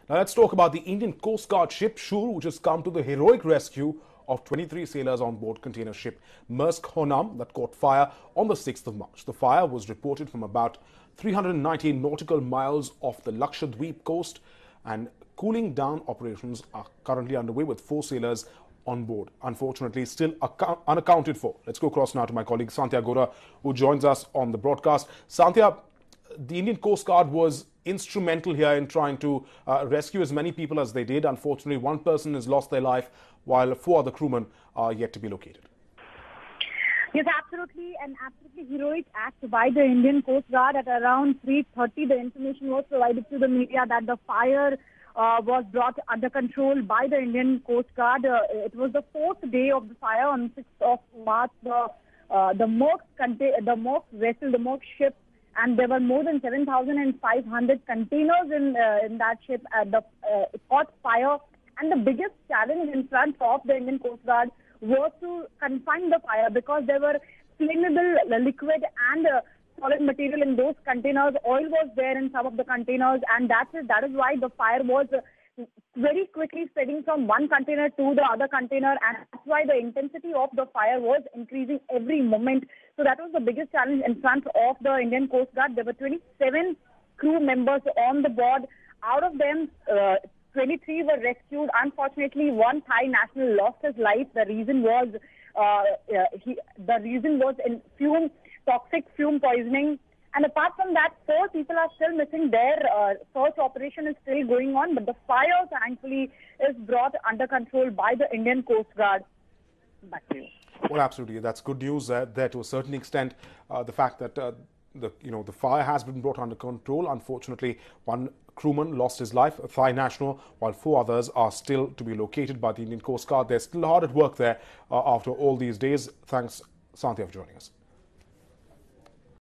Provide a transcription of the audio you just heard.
Now let's talk about the Indian Coast Guard ship Shur, which has come to the heroic rescue of 23 sailors on board container ship Maersk Honam that caught fire on the 6th of March. The fire was reported from about 390 nautical miles off the Lakshadweep coast, and cooling down operations are currently underway with 4 sailors on board, unfortunately still unaccounted for. Let's go across now to my colleague Santya Gora, who joins us on the broadcast. Santya, the Indian Coast Guard was instrumental here in trying to rescue as many people as they did. Unfortunately, one person has lost their life while 4 other crewmen are yet to be located. Yes, absolutely. An absolutely heroic act by the Indian Coast Guard. At around 3:30, the information was provided to the media that the fire was brought under control by the Indian Coast Guard. It was the 4th day of the fire. On 6th of March, the Maersk vessel, the Maersk ship, and there were more than 7,500 containers in that ship. It caught fire, and the biggest challenge in front of the Indian Coast Guard was to confine the fire, because there were flammable liquid and solid material in those containers. Oil was there in some of the containers, and that is why the fire was very quickly spreading from one container to the other container, and that's why the intensity of the fire was increasing every moment. So that was the biggest challenge in front of the Indian Coast Guard. There were 27 crew members on the board. Out of them, 23 were rescued. Unfortunately, one Thai national lost his life. The reason was in toxic fume poisoning. And apart from that, 4 people are still missing. Their search operation is still going on, but the fire, thankfully, is brought under control by the Indian Coast Guard. Back to you. Well, absolutely, that's good news there to a certain extent. The fact that the fire has been brought under control. Unfortunately, one crewman lost his life, a Thai national, while 4 others are still to be located by the Indian Coast Guard. They're still hard at work there after all these days. Thanks, Santya, for joining us.